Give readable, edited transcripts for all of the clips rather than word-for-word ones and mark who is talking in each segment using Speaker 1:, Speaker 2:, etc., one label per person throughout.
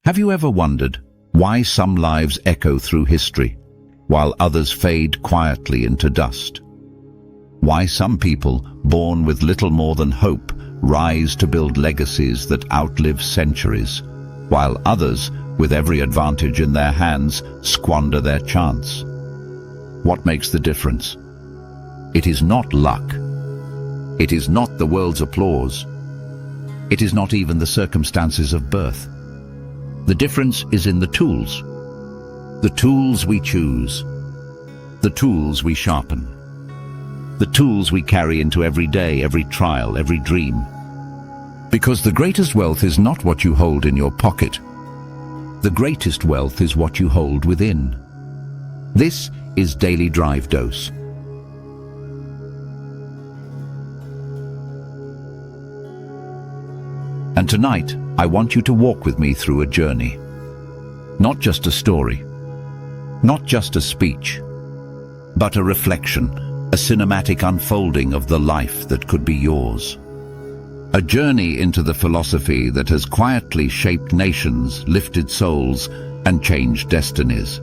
Speaker 1: Have you ever wondered why some lives echo through history, while others fade quietly into dust? Why some people, born with little more than hope, rise to build legacies that outlive centuries, while others, with every advantage in their hands, squander their chance? What makes the difference? It is not luck. It is not the world's applause. It is not even the circumstances of birth. The difference is in the tools. The tools we choose. The tools we sharpen. The tools we carry into every day, every trial, every dream. Because the greatest wealth is not what you hold in your pocket. The greatest wealth is what you hold within. This is Daily Drive Dose. And tonight, I want you to walk with me through a journey. Not just a story, not just a speech, but a reflection, a cinematic unfolding of the life that could be yours. A journey into the philosophy that has quietly shaped nations, lifted souls, and changed destinies.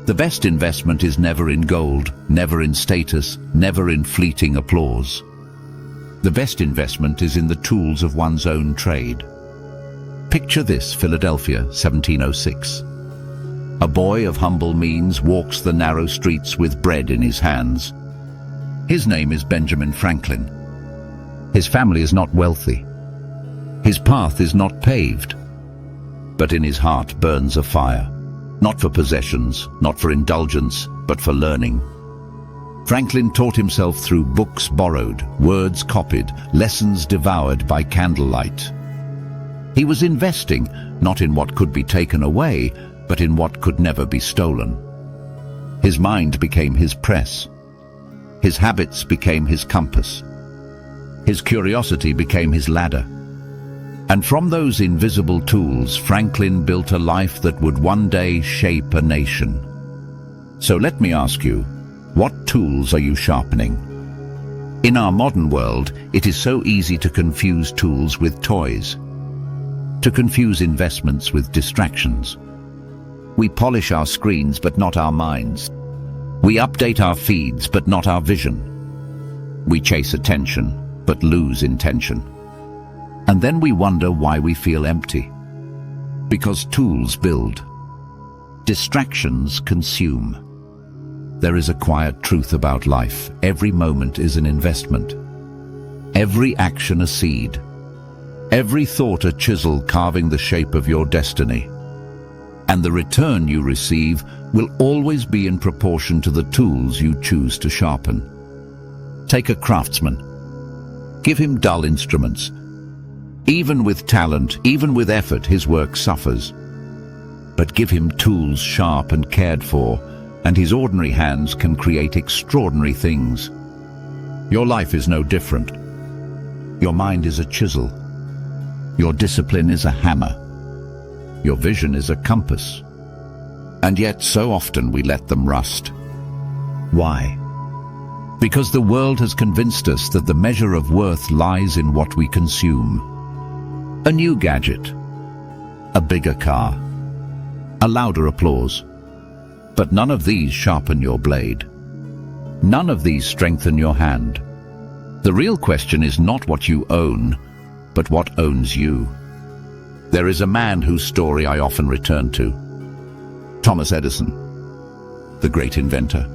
Speaker 1: The best investment is never in gold, never in status, never in fleeting applause. The best investment is in the tools of one's own trade. Picture this: Philadelphia, 1706. A boy of humble means walks the narrow streets with bread in his hands. His name is Benjamin Franklin. His family is not wealthy. His path is not paved. But in his heart burns a fire, not for possessions, not for indulgence, but for learning. Franklin taught himself through books borrowed, words copied, lessons devoured by candlelight. He was investing, not in what could be taken away, but in what could never be stolen. His mind became his press. His habits became his compass. His curiosity became his ladder. And from those invisible tools, Franklin built a life that would one day shape a nation. So let me ask you, what tools are you sharpening? In our modern world, it is so easy to confuse tools with toys, to confuse investments with distractions. We polish our screens but not our minds. We update our feeds but not our vision. We chase attention but lose intention. And then we wonder why we feel empty. Because tools build. Distractions consume. There is a quiet truth about life. Every moment is an investment. Every action a seed. Every thought a chisel carving the shape of your destiny. And the return you receive will always be in proportion to the tools you choose to sharpen. Take a craftsman. Give him dull instruments. Even with talent, even with effort, his work suffers. But give him tools sharp and cared for, and his ordinary hands can create extraordinary things. Your life is no different. Your mind is a chisel. Your discipline is a hammer. Your vision is a compass. And yet so often we let them rust. Why? Because the world has convinced us that the measure of worth lies in what we consume. A new gadget, a bigger car, a louder applause. But none of these sharpen your blade. None of these strengthen your hand. The real question is not what you own, but what owns you. There is a man whose story I often return to. Thomas Edison, the great inventor.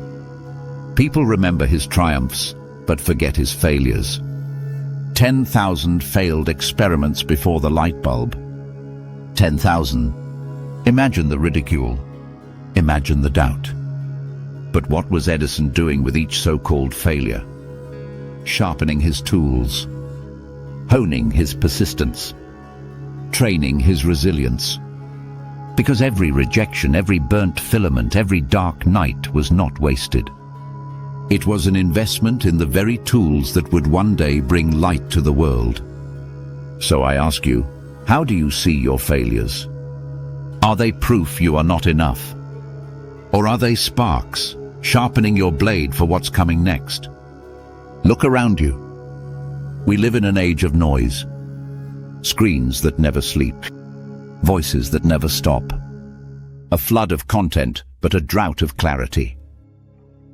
Speaker 1: People remember his triumphs, but forget his failures. 10,000 failed experiments before the light bulb. 10,000. Imagine the ridicule. Imagine the doubt. But what was Edison doing with each so-called failure? Sharpening his tools, honing his persistence, training his resilience. Because every rejection, every burnt filament, every dark night was not wasted. It was an investment in the very tools that would one day bring light to the world. So I ask you, how do you see your failures? Are they proof you are not enough? Or are they sparks, sharpening your blade for what's coming next? Look around you. We live in an age of noise, screens that never sleep, voices that never stop. A flood of content, but a drought of clarity.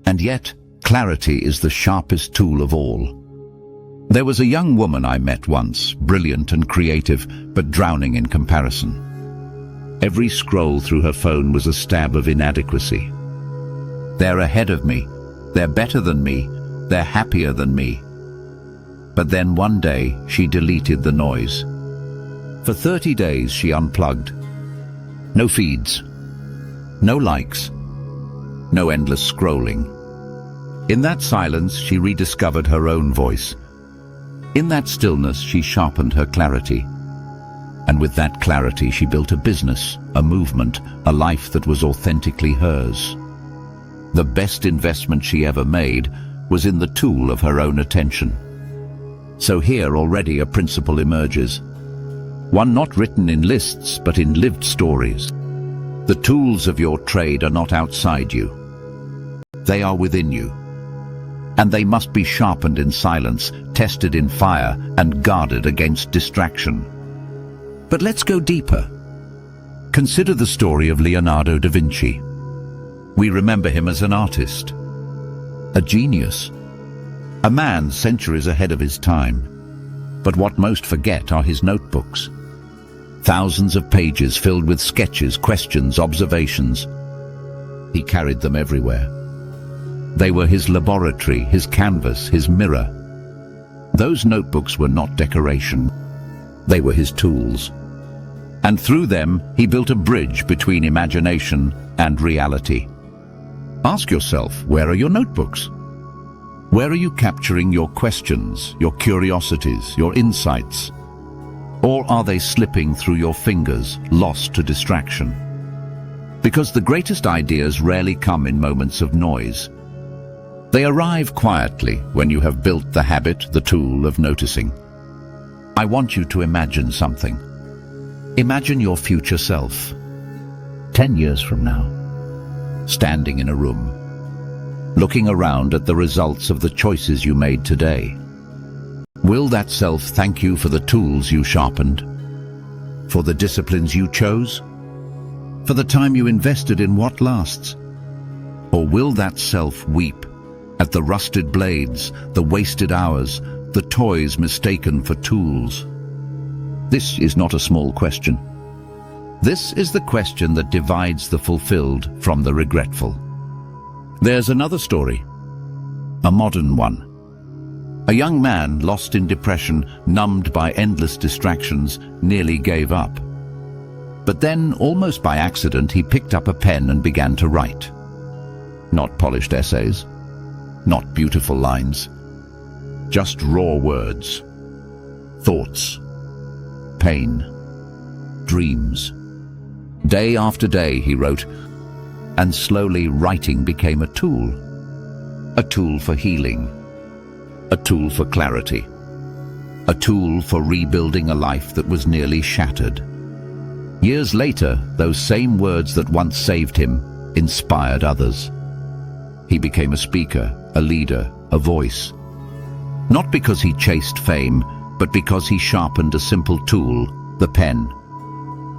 Speaker 1: And yet, clarity is the sharpest tool of all. There was a young woman I met once, brilliant and creative, but drowning in comparison. Every scroll through her phone was a stab of inadequacy. They're ahead of me, they're better than me, they're happier than me. But then one day, she deleted the noise. For 30 days, she unplugged. No feeds, no likes, no endless scrolling. In that silence, she rediscovered her own voice. In that stillness, she sharpened her clarity. And with that clarity, she built a business, a movement, a life that was authentically hers. The best investment she ever made was in the tool of her own attention. So here already a principle emerges. One not written in lists, but in lived stories. The tools of your trade are not outside you. They are within you. And they must be sharpened in silence, tested in fire, and guarded against distraction. But let's go deeper. Consider the story of Leonardo da Vinci. We remember him as an artist, a genius, a man centuries ahead of his time. But what most forget are his notebooks. Thousands of pages filled with sketches, questions, observations. He carried them everywhere. They were his laboratory, his canvas, his mirror. Those notebooks were not decoration. They were his tools. And through them, he built a bridge between imagination and reality. Ask yourself, where are your notebooks? Where are you capturing your questions, your curiosities, your insights? Or are they slipping through your fingers, lost to distraction? Because the greatest ideas rarely come in moments of noise. They arrive quietly when you have built the habit, the tool of noticing. I want you to imagine something. Imagine your future self, 10 years from now, standing in a room, looking around at the results of the choices you made today. Will that self thank you for the tools you sharpened? For the disciplines you chose? For the time you invested in what lasts? Or will that self weep at the rusted blades, the wasted hours, the toys mistaken for tools? This is not a small question. This is the question that divides the fulfilled from the regretful. There's another story, a modern one. A young man lost in depression, numbed by endless distractions, nearly gave up. But then, almost by accident, he picked up a pen and began to write. Not polished essays, not beautiful lines, just raw words, thoughts, pain, dreams. Day after day he wrote, and slowly writing became a tool for healing, a tool for clarity, a tool for rebuilding a life that was nearly shattered. Years later, those same words that once saved him inspired others. He became a speaker, a leader, a voice. Not because he chased fame, but because he sharpened a simple tool, the pen.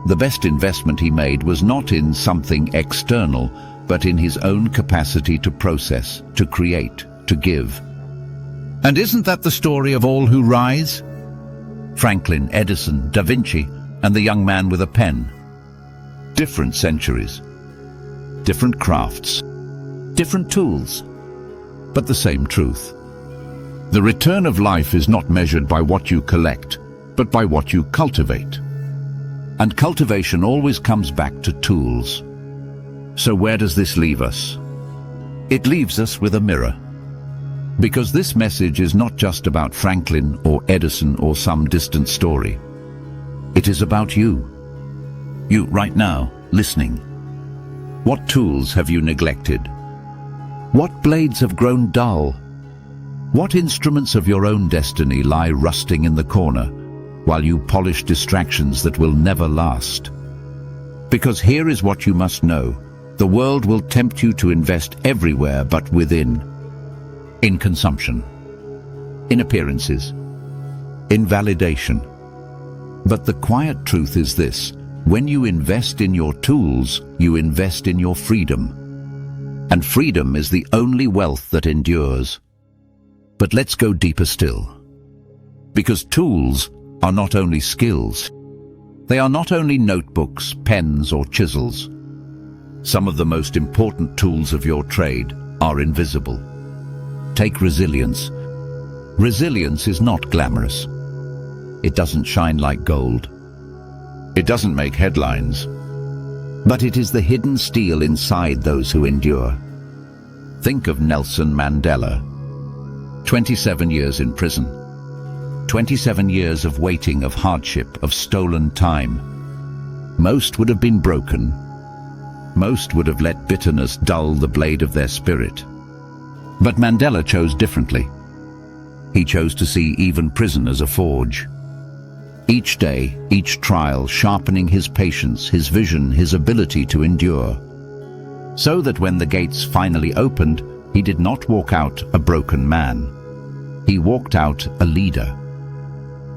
Speaker 1: The best investment he made was not in something external, but in his own capacity to process, to create, to give. And isn't that the story of all who rise? Franklin, Edison, Da Vinci, and the young man with a pen. Different centuries, different crafts, different tools, but the same truth. The return of life is not measured by what you collect, but by what you cultivate. And cultivation always comes back to tools. So where does this leave us? It leaves us with a mirror. Because this message is not just about Franklin or Edison or some distant story. It is about you. You right now, listening. What tools have you neglected? What blades have grown dull? What instruments of your own destiny lie rusting in the corner, while you polish distractions that will never last? Because here is what you must know. The world will tempt you to invest everywhere but within. In consumption, in appearances, in validation. But the quiet truth is this: When you invest in your tools, you invest in your freedom. And freedom is the only wealth that endures. But let's go deeper still. Because tools are not only skills. They are not only notebooks, pens, or chisels. Some of the most important tools of your trade are invisible. Take resilience. Resilience is not glamorous. It doesn't shine like gold. It doesn't make headlines. But it is the hidden steel inside those who endure. Think of Nelson Mandela. 27 years in prison. 27 years of waiting, of hardship, of stolen time. Most would have been broken. Most would have let bitterness dull the blade of their spirit. But Mandela chose differently. He chose to see even prison as a forge. Each day, each trial, sharpening his patience, his vision, his ability to endure. So that when the gates finally opened, he did not walk out a broken man. He walked out a leader.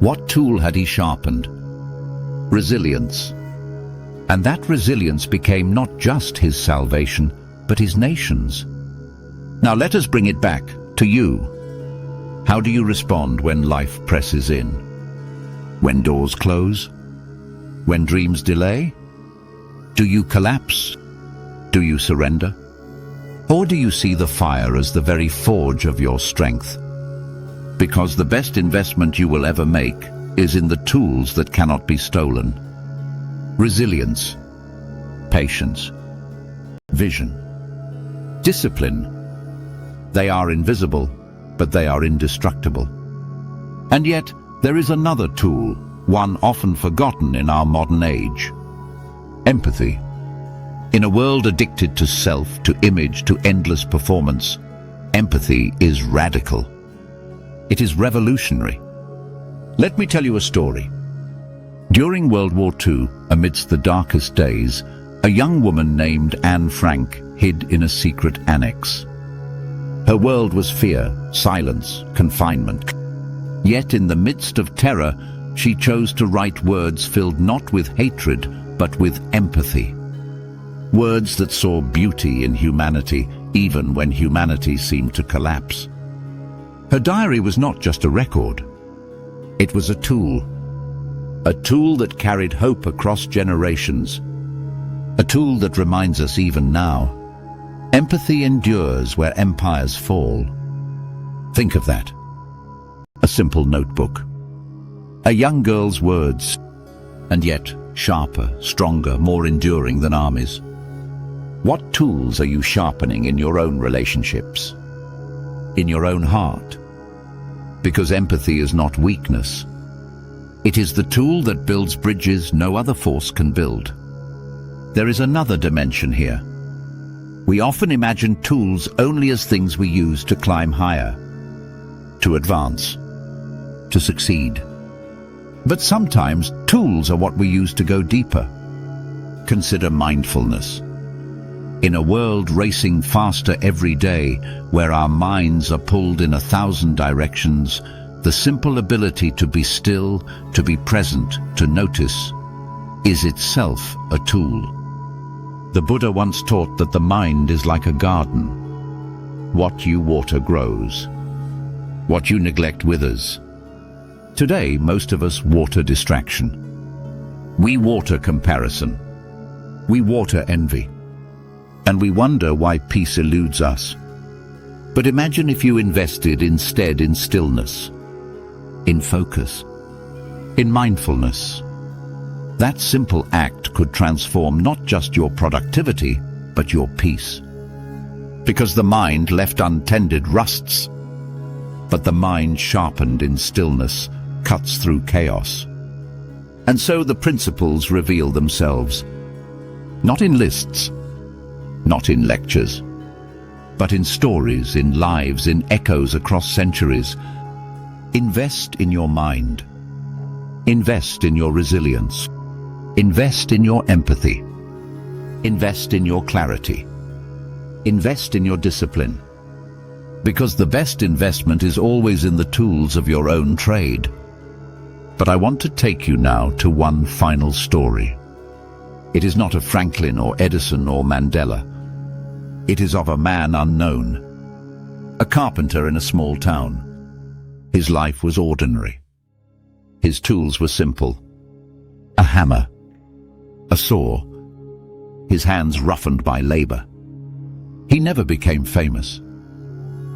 Speaker 1: What tool had he sharpened? Resilience. And that resilience became not just his salvation, but his nation's. Now let us bring it back to you. How do you respond when life presses in? When doors close? When dreams delay? Do you collapse? Do you surrender? Or do you see the fire as the very forge of your strength? Because the best investment you will ever make is in the tools that cannot be stolen. Resilience, patience, vision, discipline. They are invisible, but they are indestructible. And yet, there is another tool, one often forgotten in our modern age. Empathy. In a world addicted to self, to image, to endless performance, empathy is radical. It is revolutionary. Let me tell you a story. During World War II, amidst the darkest days, a young woman named Anne Frank hid in a secret annex. Her world was fear, silence, confinement. Yet in the midst of terror, she chose to write words filled not with hatred, but with empathy. Words that saw beauty in humanity, even when humanity seemed to collapse. Her diary was not just a record. It was a tool that carried hope across generations, a tool that reminds us even now. Empathy endures where empires fall. Think of that. A simple notebook. A young girl's words, and yet sharper, stronger, more enduring than armies. What tools are you sharpening in your own relationships? In your own heart? Because empathy is not weakness. It is the tool that builds bridges no other force can build. There is another dimension here. We often imagine tools only as things we use to climb higher, to advance, to succeed. But sometimes tools are what we use to go deeper. Consider mindfulness. In a world racing faster every day, where our minds are pulled in 1,000 directions, the simple ability to be still, to be present, to notice, is itself a tool. The Buddha once taught that the mind is like a garden. What you water grows. What you neglect withers. Today, most of us water distraction. We water comparison. We water envy. And we wonder why peace eludes us. But imagine if you invested instead in stillness, in focus, in mindfulness. That simple act could transform not just your productivity, but your peace. Because the mind left untended rusts, but the mind sharpened in stillness cuts through chaos. And so the principles reveal themselves, not in lists, not in lectures, but in stories, in lives, in echoes across centuries. Invest in your mind. Invest in your resilience. Invest in your empathy. Invest in your clarity. Invest in your discipline. Because the best investment is always in the tools of your own trade. But I want to take you now to one final story. It is not of Franklin or Edison or Mandela. It is of a man unknown, a carpenter in a small town. His life was ordinary. His tools were simple: a hammer, a saw, his hands roughened by labor. He never became famous.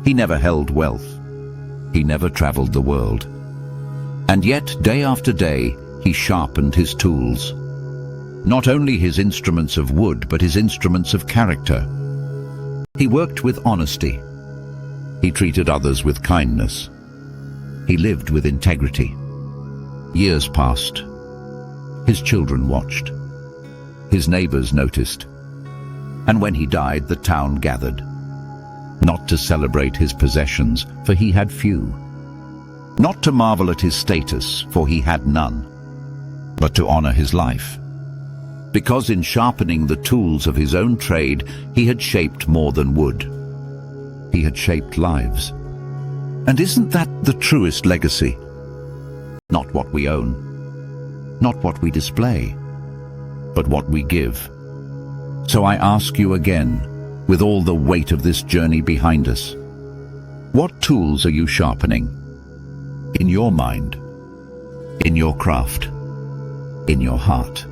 Speaker 1: He never held wealth. He never traveled the world. And yet, day after day, he sharpened his tools. Not only his instruments of wood, but his instruments of character. He worked with honesty. He treated others with kindness. He lived with integrity. Years passed. His children watched. His neighbors noticed. And when he died, the town gathered. Not to celebrate his possessions, for he had few. Not to marvel at his status, for he had none. But to honor his life. Because in sharpening the tools of his own trade, he had shaped more than wood. He had shaped lives. And isn't that the truest legacy? Not what we own, not what we display, but what we give. So I ask you again, with all the weight of this journey behind us, what tools are you sharpening? In your mind, in your craft, in your heart.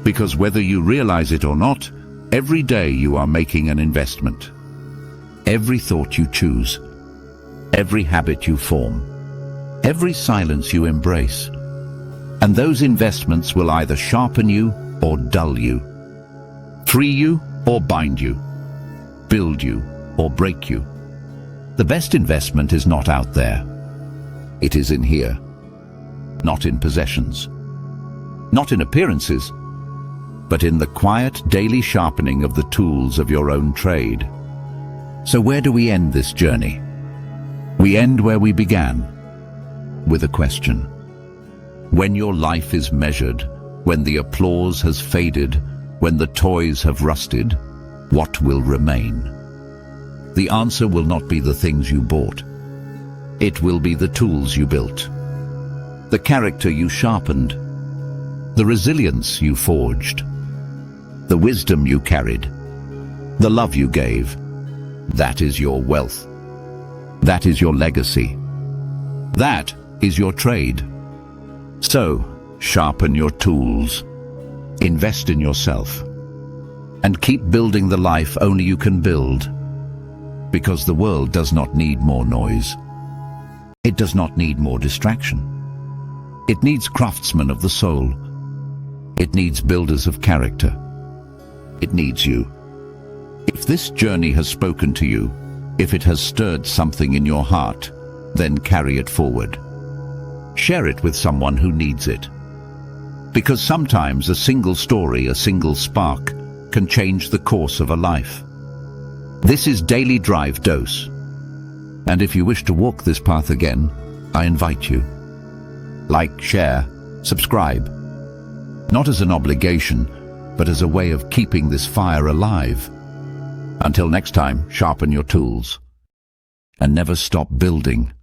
Speaker 1: Because whether you realize it or not, every day you are making an investment. Every thought you choose, every habit you form, every silence you embrace. And those investments will either sharpen you or dull you, free you or bind you, build you or break you. The best investment is not out there. It is in here. Not in possessions, not in appearances, but in the quiet daily sharpening of the tools of your own trade. So where do we end this journey? We end where we began, with a question. When your life is measured, when the applause has faded, when the toys have rusted, what will remain? The answer will not be the things you bought. It will be the tools you built, the character you sharpened, the resilience you forged, the wisdom you carried, the love you gave. That is your wealth. That is your legacy. That is your trade. So, sharpen your tools, invest in yourself, and keep building the life only you can build. Because the world does not need more noise. It does not need more distraction. It needs craftsmen of the soul. It needs builders of character. It needs you. If this journey has spoken to you, if it has stirred something in your heart, then carry it forward. Share it with someone who needs it. Because sometimes a single story, a single spark, can change the course of a life. This is Daily Drive Dose. And if you wish to walk this path again, I invite you. Like, share, subscribe. Not as an obligation, but as a way of keeping this fire alive. Until next time, sharpen your tools and never stop building.